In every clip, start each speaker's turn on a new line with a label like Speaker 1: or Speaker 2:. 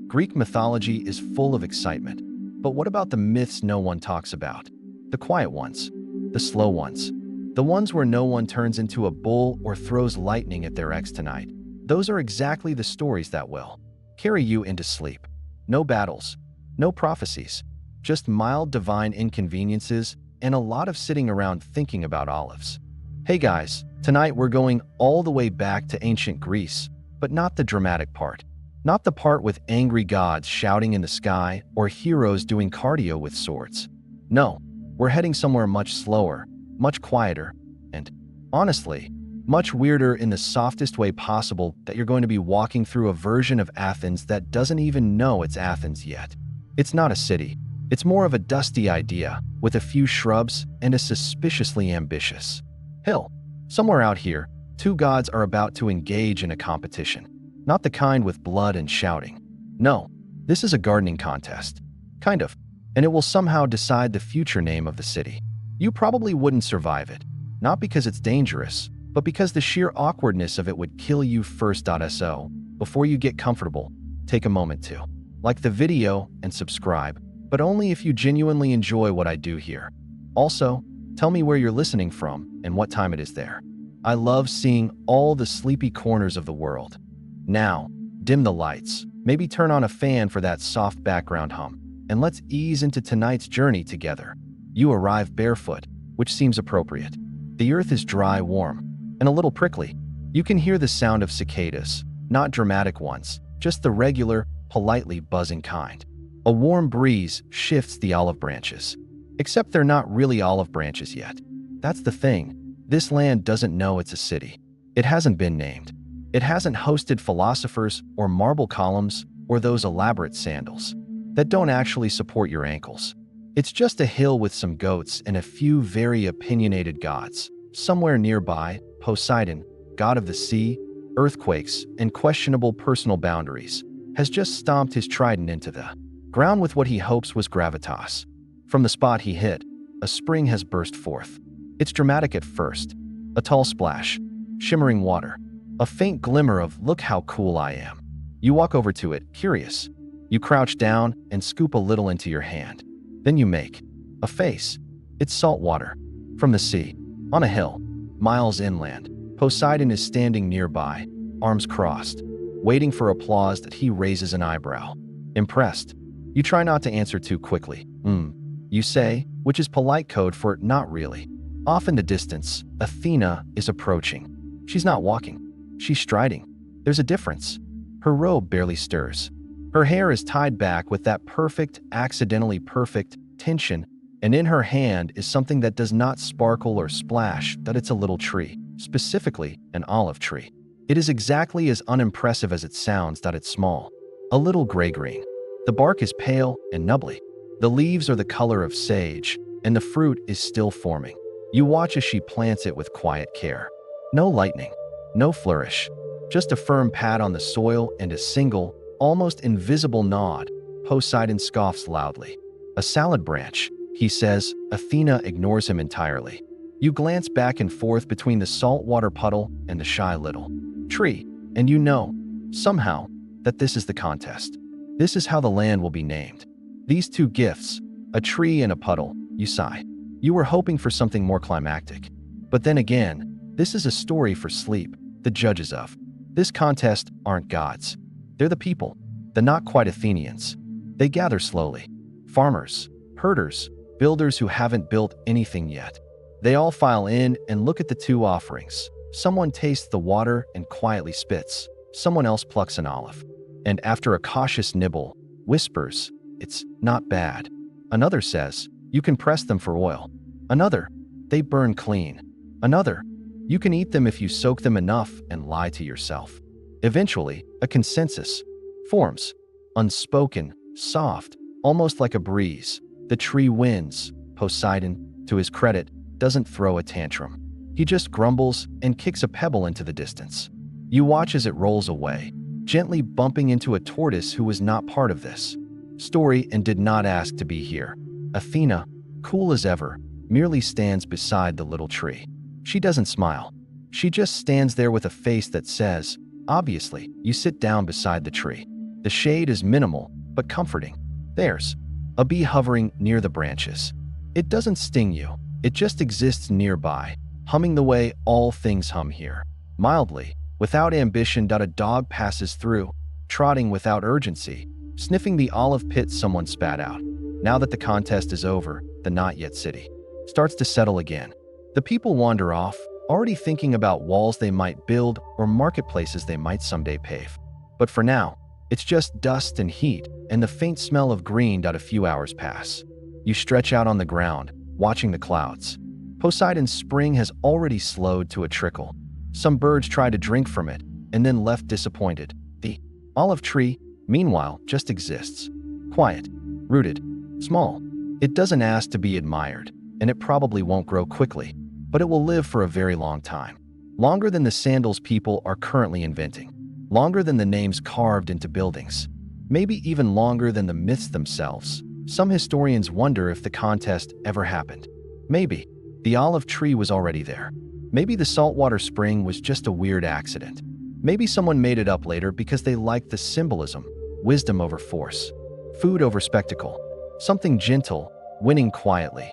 Speaker 1: Greek mythology is full of excitement. But what about the myths no one talks about? The quiet ones, the slow ones, the ones where no one turns into a bull or throws lightning at their ex tonight. Those are exactly the stories that will carry you into sleep. No battles, no prophecies, just mild divine inconveniences and a lot of sitting around thinking about olives. Hey guys, tonight we're going all the way back to ancient Greece, but not the dramatic part. Not the part with angry gods shouting in the sky or heroes doing cardio with swords. No, we're heading somewhere much slower, much quieter, and, honestly, much weirder in the softest way possible. That you're going to be walking through a version of Athens that doesn't even know it's Athens yet. It's not a city. It's more of a dusty idea, with a few shrubs and a suspiciously ambitious hill. Somewhere out here, two gods are about to engage in a competition. Not the kind with blood and shouting. No, this is a gardening contest. Kind of. And it will somehow decide the future name of the city. You probably wouldn't survive it. Not because it's dangerous, but because the sheer awkwardness of it would kill you first. So, before you get comfortable, take a moment to like the video and subscribe, but only if you genuinely enjoy what I do here. Also, tell me where you're listening from and what time it is there. I love seeing all the sleepy corners of the world. Now, dim the lights, maybe turn on a fan for that soft background hum, and let's ease into tonight's journey together. You arrive barefoot, which seems appropriate. The earth is dry, warm, and a little prickly. You can hear the sound of cicadas, not dramatic ones, just the regular, politely buzzing kind. A warm breeze shifts the olive branches. Except they're not really olive branches yet. That's the thing. This land doesn't know it's a city. It hasn't been named. It hasn't hosted philosophers or marble columns or those elaborate sandals that don't actually support your ankles. It's just a hill with some goats and a few very opinionated gods. Somewhere nearby, Poseidon, god of the sea, earthquakes, and questionable personal boundaries, has just stomped his trident into the ground with what he hopes was gravitas. From the spot he hit, a spring has burst forth. It's dramatic at first. A tall splash, shimmering water, a faint glimmer of "look how cool I am." You walk over to it, curious. You crouch down and scoop a little into your hand. Then you make a face. It's salt water. From the sea. On a hill. Miles inland. Poseidon is standing nearby, arms crossed, waiting for applause that he raises an eyebrow. Impressed. You try not to answer too quickly. You say, which is polite code for "not really." Off in the distance, Athena is approaching. She's not walking. She's striding. There's a difference. Her robe barely stirs. Her hair is tied back with that perfect, accidentally perfect tension, and in her hand is something that does not sparkle or splash. That it's a little tree, specifically an olive tree. It is exactly as unimpressive as it sounds. That it's small. A little gray-green. The bark is pale and nubbly. The leaves are the color of sage, and the fruit is still forming. You watch as she plants it with quiet care. No lightning, no flourish, just a firm pat on the soil and a single, almost invisible nod. Poseidon scoffs loudly. "A salad branch," he says. Athena ignores him entirely. You glance back and forth between the saltwater puddle and the shy little tree, and you know, somehow, that this is the contest. This is how the land will be named. These two gifts, a tree and a puddle, you sigh. You were hoping for something more climactic. But then again, this is a story for sleep. The judges of this contest aren't gods. They're the people, the not quite Athenians. They gather slowly. Farmers, herders, builders who haven't built anything yet. They all file in and look at the two offerings. Someone tastes the water and quietly spits. Someone else plucks an olive. And after a cautious nibble, whispers, "It's not bad." Another says, "You can press them for oil." Another, "They burn clean." Another, "You can eat them if you soak them enough and lie to yourself." Eventually, a consensus forms. Unspoken, soft, almost like a breeze. The tree wins. Poseidon, to his credit, doesn't throw a tantrum. He just grumbles and kicks a pebble into the distance. You watch as it rolls away, gently bumping into a tortoise who was not part of this story and did not ask to be here. Athena, cool as ever, merely stands beside the little tree. She doesn't smile. She just stands there with a face that says, obviously. You sit down beside the tree. The shade is minimal, but comforting. There's a bee hovering near the branches. It doesn't sting you, it just exists nearby, humming the way all things hum here. Mildly, without ambition. A dog passes through, trotting without urgency, sniffing the olive pit someone spat out. Now that the contest is over, the not yet city starts to settle again. The people wander off, already thinking about walls they might build or marketplaces they might someday pave. But for now, it's just dust and heat and the faint smell of green. A few hours pass. You stretch out on the ground, watching the clouds. Poseidon's spring has already slowed to a trickle. Some birds try to drink from it and then left disappointed. The olive tree, meanwhile, just exists. Quiet, rooted, small. It doesn't ask to be admired, and it probably won't grow quickly, but it will live for a very long time. Longer than the sandals people are currently inventing. Longer than the names carved into buildings. Maybe even longer than the myths themselves. Some historians wonder if the contest ever happened. Maybe the olive tree was already there. Maybe the saltwater spring was just a weird accident. Maybe someone made it up later because they liked the symbolism, wisdom over force, food over spectacle, something gentle, winning quietly.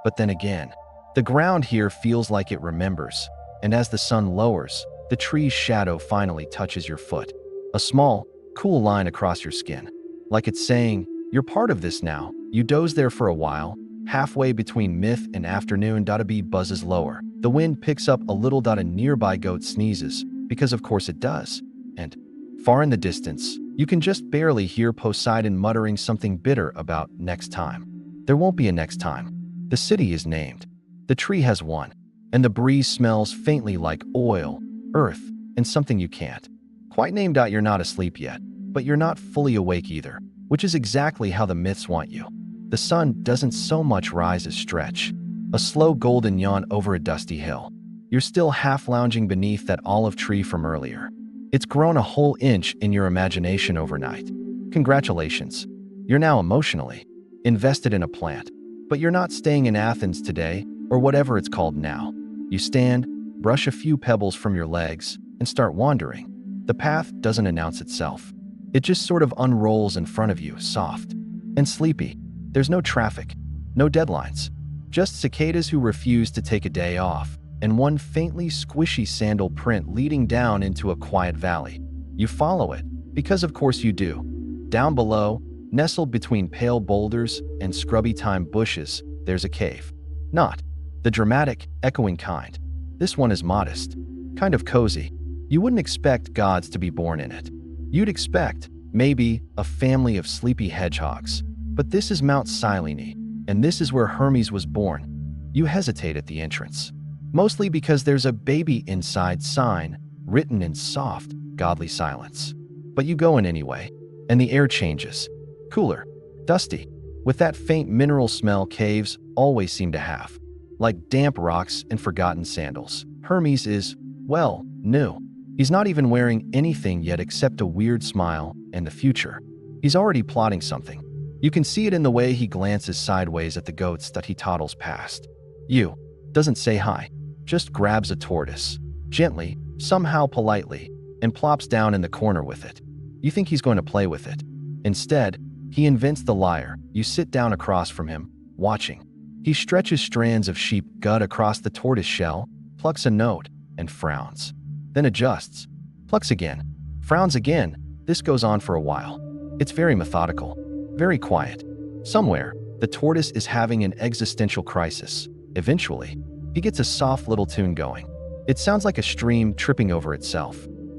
Speaker 1: But then again, the ground here feels like it remembers, and as the sun lowers, the tree's shadow finally touches your foot. A small, cool line across your skin. Like it's saying, you're part of this now. You doze there for a while, halfway between myth and afternoon. A bee buzzes lower. The wind picks up a little. A nearby goat sneezes, because of course it does. And far in the distance, you can just barely hear Poseidon muttering something bitter about next time. There won't be a next time. The city is named. The tree has won. And the breeze smells faintly like oil, earth, and something you can't quite name. You're not asleep yet, but you're not fully awake either, which is exactly how the myths want you. The sun doesn't so much rise as stretch, a slow golden yawn over a dusty hill. You're still half lounging beneath that olive tree from earlier. It's grown a whole inch in your imagination overnight. Congratulations. You're now emotionally invested in a plant, but you're not staying in Athens today, or whatever it's called now. You stand, brush a few pebbles from your legs, and start wandering. The path doesn't announce itself. It just sort of unrolls in front of you, soft and sleepy. There's no traffic, no deadlines, just cicadas who refuse to take a day off, and one faintly squishy sandal print leading down into a quiet valley. You follow it, because of course you do. Down below, nestled between pale boulders and scrubby thyme bushes, there's a cave. Not the dramatic, echoing kind. This one is modest, kind of cozy. You wouldn't expect gods to be born in it. You'd expect, maybe, a family of sleepy hedgehogs. But this is Mount Silene, and this is where Hermes was born. You hesitate at the entrance, mostly because there's a baby inside sign written in soft, godly silence. But you go in anyway, and the air changes. Cooler, dusty, with that faint mineral smell caves always seem to have. Like damp rocks and forgotten sandals. Hermes is, well, new. He's not even wearing anything yet except a weird smile and the future. He's already plotting something. You can see it in the way he glances sideways at the goats that he toddles past. You doesn't say hi, just grabs a tortoise, gently, somehow politely, and plops down in the corner with it. You think he's going to play with it. Instead, he invents the lyre. You sit down across from him, watching. He stretches strands of sheep gut across the tortoise shell, plucks a note, and frowns. Then adjusts, plucks again, frowns again. This goes on for a while. It's very methodical, very quiet. Somewhere, the tortoise is having an existential crisis. Eventually, he gets a soft little tune going. It sounds like a stream tripping over itself.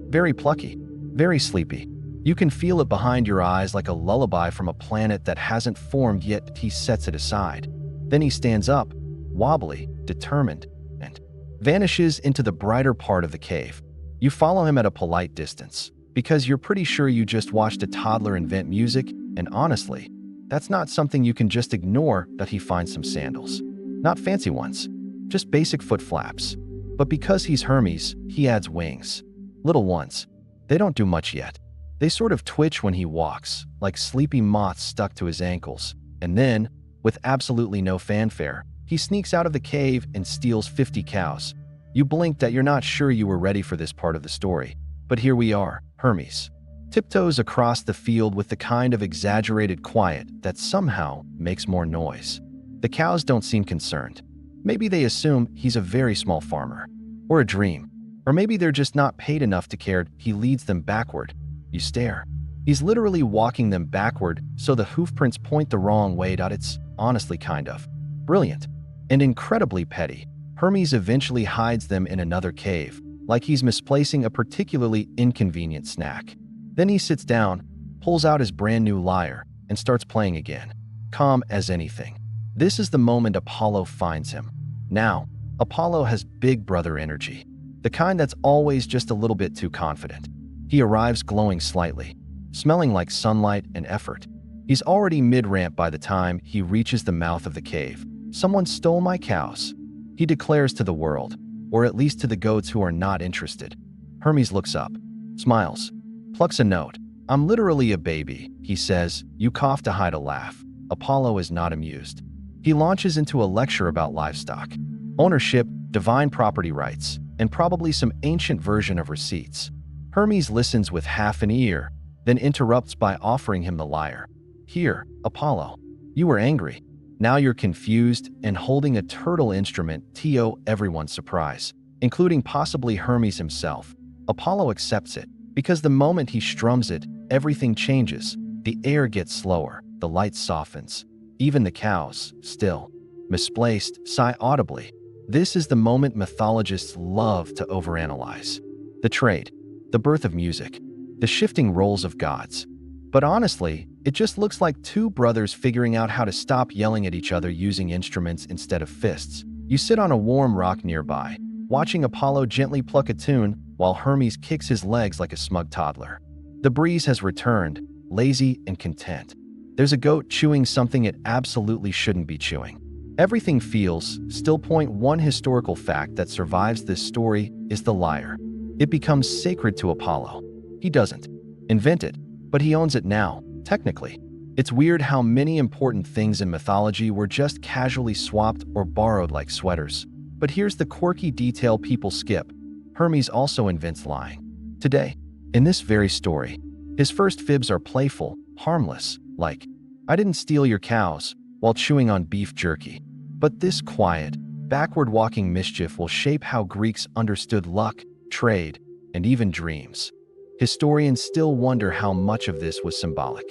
Speaker 1: Very plucky, very sleepy. You can feel it behind your eyes like a lullaby from a planet that hasn't formed yet. He sets it aside. Then he stands up, wobbly, determined, and vanishes into the brighter part of the cave. You follow him at a polite distance, because you're pretty sure you just watched a toddler invent music, and honestly, that's not something you can just ignore. That he finds some sandals. Not fancy ones, just basic foot flaps. But because he's Hermes, he adds wings. Little ones. They don't do much yet. They sort of twitch when he walks, like sleepy moths stuck to his ankles. And then, with absolutely no fanfare, he sneaks out of the cave and steals 50 cows. You blinked that you're not sure you were ready for this part of the story. But here we are, Hermes. tiptoes across the field with the kind of exaggerated quiet that somehow makes more noise. The cows don't seem concerned. Maybe they assume he's a very small farmer, or a dream, or maybe they're just not paid enough to care. He leads them backward. You stare. He's literally walking them backward so the hoofprints point the wrong way. It's honestly kind of brilliant and incredibly petty. Hermes eventually hides them in another cave, like he's misplacing a particularly inconvenient snack. Then he sits down, pulls out his brand new lyre, and starts playing again, calm as anything. This is the moment Apollo finds him. Now, Apollo has big brother energy, the kind that's always just a little bit too confident. He arrives glowing slightly, smelling like sunlight and effort. He's already mid-ramp by the time he reaches the mouth of the cave. Someone stole my cows, he declares to the world, or at least to the goats who are not interested. Hermes looks up, smiles, plucks a note. I'm literally a baby, he says. You cough to hide a laugh. Apollo is not amused. He launches into a lecture about livestock, ownership, divine property rights, and probably some ancient version of receipts. Hermes listens with half an ear, then interrupts by offering him the lyre. Here, Apollo, you were angry. Now you're confused and holding a turtle instrument. To everyone's surprise, including possibly Hermes himself, Apollo accepts it, because the moment he strums it, everything changes. The air gets slower, the light softens. Even the cows, still, misplaced, sigh audibly. This is the moment mythologists love to overanalyze. The trade, the birth of music, the shifting roles of gods. But honestly, it just looks like two brothers figuring out how to stop yelling at each other using instruments instead of fists. You sit on a warm rock nearby, watching Apollo gently pluck a tune while Hermes kicks his legs like a smug toddler. The breeze has returned, lazy and content. There's a goat chewing something it absolutely shouldn't be chewing. Everything feels still. One historical fact that survives this story is the lyre. It becomes sacred to Apollo. He doesn't invent it, but he owns it now, technically. It's weird how many important things in mythology were just casually swapped or borrowed like sweaters. But here's the quirky detail people skip. Hermes also invents lying. Today, in this very story, his first fibs are playful, harmless, like, I didn't steal your cows, while chewing on beef jerky. But this quiet, backward-walking mischief will shape how Greeks understood luck, trade, and even dreams. Historians still wonder how much of this was symbolic.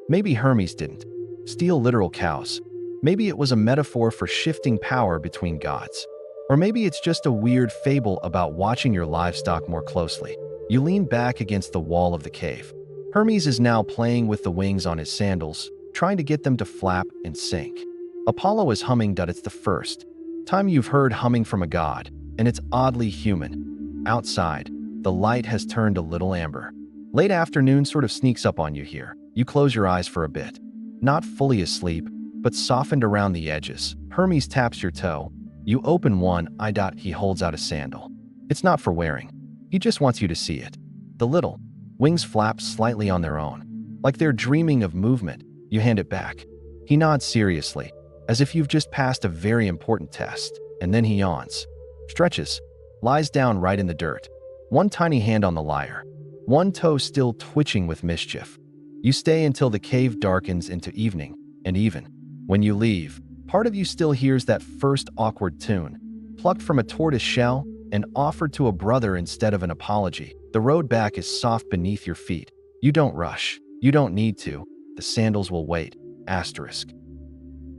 Speaker 1: Maybe Hermes didn't steal literal cows. Maybe it was a metaphor for shifting power between gods. Or maybe it's just a weird fable about watching your livestock more closely. You lean back against the wall of the cave. Hermes is now playing with the wings on his sandals, trying to get them to flap and sink. Apollo is humming. It's the first time you've heard humming from a god, and it's oddly human. Outside, the light has turned a little amber. Late afternoon sort of sneaks up on you here. You close your eyes for a bit. Not fully asleep, but softened around the edges. Hermes taps your toe. You open one eye. He holds out a sandal. It's not for wearing. He just wants you to see it. The little wings flap slightly on their own, like they're dreaming of movement. You hand it back. He nods seriously, as if you've just passed a very important test, and then he yawns, stretches, lies down right in the dirt, one tiny hand on the lyre, one toe still twitching with mischief. You stay until the cave darkens into evening, and even when you leave, part of you still hears that first awkward tune, plucked from a tortoise shell and offered to a brother instead of an apology. The road back is soft beneath your feet. You don't rush. You don't need to. The sandals will wait. Asterisk.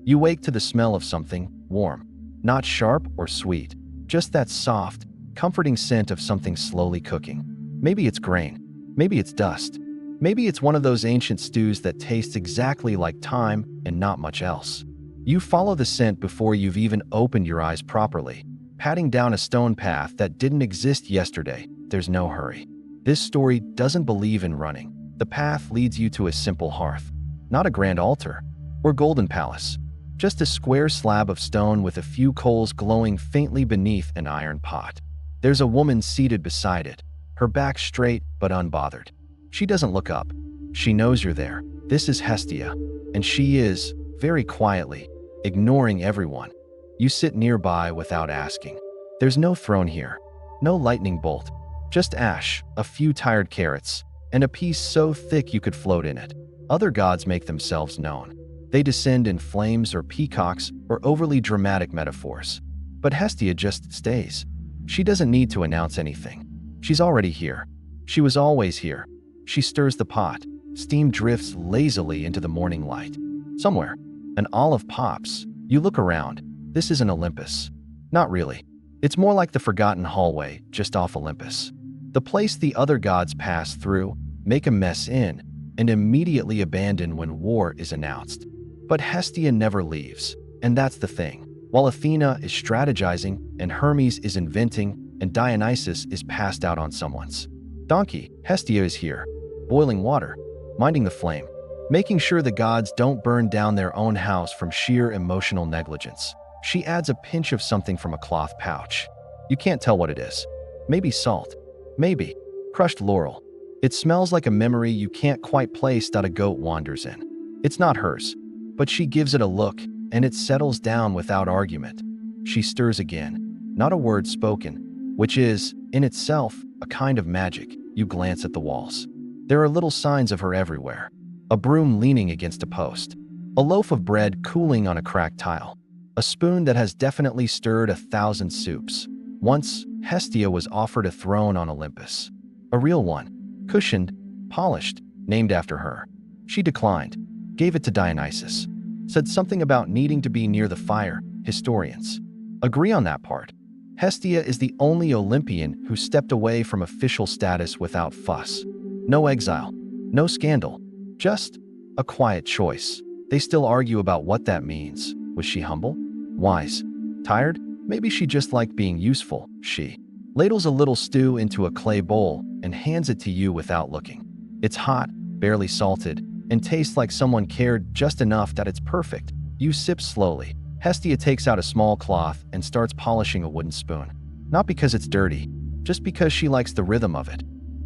Speaker 1: You wake to the smell of something warm, not sharp or sweet, just that soft, comforting scent of something slowly cooking. Maybe it's grain. Maybe it's dust. Maybe it's one of those ancient stews that tastes exactly like thyme and not much else. You follow the scent before you've even opened your eyes properly, padding down a stone path that didn't exist yesterday. There's no hurry. This story doesn't believe in running. The path leads you to a simple hearth, not a grand altar or golden palace, just a square slab of stone with a few coals glowing faintly beneath an iron pot. There's a woman seated beside it, her back straight but unbothered. She doesn't look up. She knows you're there. This is Hestia, and she is, very quietly, ignoring everyone. You sit nearby without asking. There's no throne here, no lightning bolt, just ash, a few tired carrots, and a peace so thick you could float in it. Other gods make themselves known. They descend in flames or peacocks or overly dramatic metaphors. But Hestia just stays. She doesn't need to announce anything. She's already here. She was always here. She stirs the pot. Steam drifts lazily into the morning light. Somewhere, an olive pops. You look around. This isn't Olympus. Not really. It's more like the forgotten hallway just off Olympus. The place the other gods pass through, make a mess in, and immediately abandon when war is announced. But Hestia never leaves, and that's the thing. While Athena is strategizing, and Hermes is inventing, and Dionysus is passed out on someone's donkey, Hestia is here, boiling water, minding the flame, making sure the gods don't burn down their own house from sheer emotional negligence. She adds a pinch of something from a cloth pouch. You can't tell what it is. Maybe salt. Maybe crushed laurel. It smells like a memory you can't quite place that a goat wanders in. It's not hers, but she gives it a look, and it settles down without argument. She stirs again, not a word spoken, which is, in itself, a kind of magic. You glance at the walls. There are little signs of her everywhere. A broom leaning against a post. A loaf of bread cooling on a cracked tile. A spoon that has definitely stirred 1,000 soups. Once, Hestia was offered a throne on Olympus. A real one. Cushioned, polished, named after her. She declined, gave it to Dionysus. Said something about needing to be near the fire. Historians agree on that part. Hestia is the only Olympian who stepped away from official status without fuss. No exile, no scandal, just a quiet choice. They still argue about what that means. Was she humble? Wise? Tired? Maybe she just liked being useful. She ladles a little stew into a clay bowl and hands it to you without looking. It's hot, barely salted, and tastes like someone cared just enough that it's perfect. You sip slowly. Hestia takes out a small cloth and starts polishing a wooden spoon. Not because it's dirty, just because she likes the rhythm of it.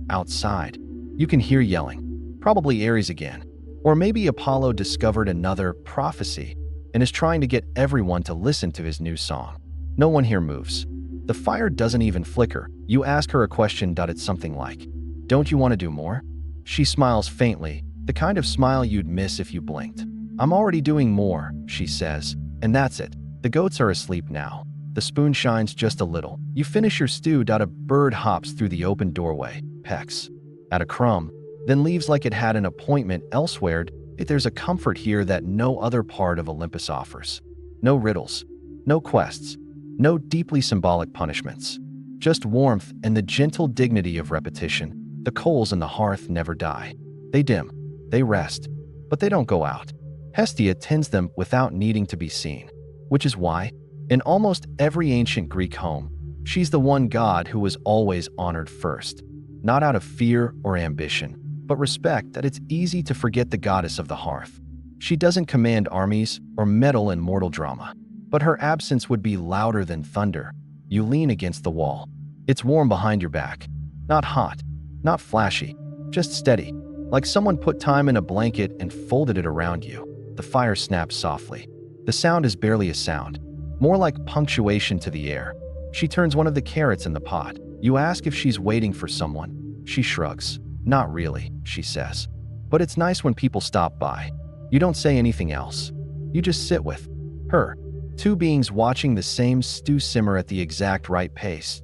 Speaker 1: Outside, you can hear yelling. Probably Ares again. Or maybe Apollo discovered another prophecy and is trying to get everyone to listen to his new song. No one here moves. The fire doesn't even flicker. You ask her a question. It's something like, "Don't you want to do more?" She smiles faintly, the kind of smile you'd miss if you blinked. "I'm already doing more," she says, and that's it. The goats are asleep now. The spoon shines just a little. You finish your stew. A bird hops through the open doorway, pecks at a crumb, then leaves like it had an appointment elsewhere. There's a comfort here that no other part of Olympus offers. No riddles, no quests, no deeply symbolic punishments. Just warmth and the gentle dignity of repetition. The coals in the hearth never die. They dim, they rest, but they don't go out. Hestia tends them without needing to be seen, which is why, in almost every ancient Greek home, she's the one god who was always honored first. Not out of fear or ambition, but respect. That it's easy to forget the goddess of the hearth. She doesn't command armies or meddle in mortal drama, but her absence would be louder than thunder. You lean against the wall. It's warm behind your back. Not hot, not flashy, just steady, like someone put time in a blanket and folded it around you. The fire snaps softly. The sound is barely a sound, more like punctuation to the air. She turns one of the carrots in the pot. You ask if she's waiting for someone. She shrugs. "Not really," she says. "But it's nice when people stop by." You don't say anything else. You just sit with her. Two beings watching the same stew simmer at the exact right pace.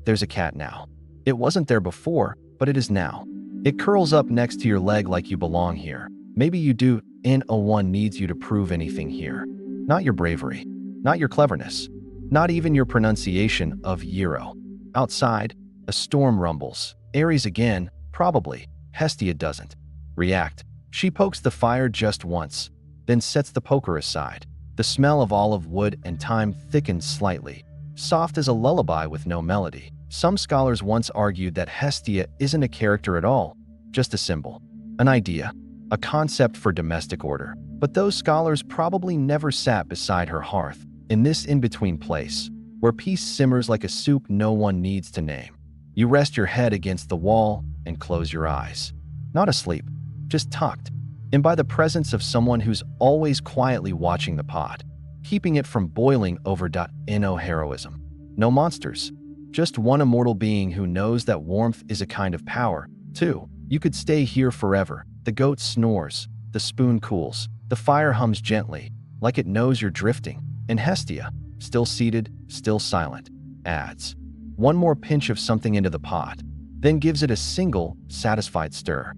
Speaker 1: There's a cat now. It wasn't there before, but it is now. It curls up next to your leg like you belong here. Maybe you do. No one needs you to prove anything here. Not your bravery, not your cleverness, not even your pronunciation of gyro. Outside, a storm rumbles. Ares again, probably. Hestia doesn't react. She pokes the fire just once, then sets the poker aside. The smell of olive wood and thyme thickens slightly, soft as a lullaby with no melody. Some scholars once argued that Hestia isn't a character at all, just a symbol, an idea, a concept for domestic order. But those scholars probably never sat beside her hearth, in this in-between place, where peace simmers like a soup no one needs to name. You rest your head against the wall and close your eyes. Not asleep, just tucked, and by the presence of someone who's always quietly watching the pot, keeping it from boiling over. No heroism, no monsters, just one immortal being who knows that warmth is a kind of power, too. You could stay here forever. The goat snores, the spoon cools, the fire hums gently, like it knows you're drifting. And Hestia, still seated, still silent, adds one more pinch of something into the pot, then gives it a single, satisfied stir.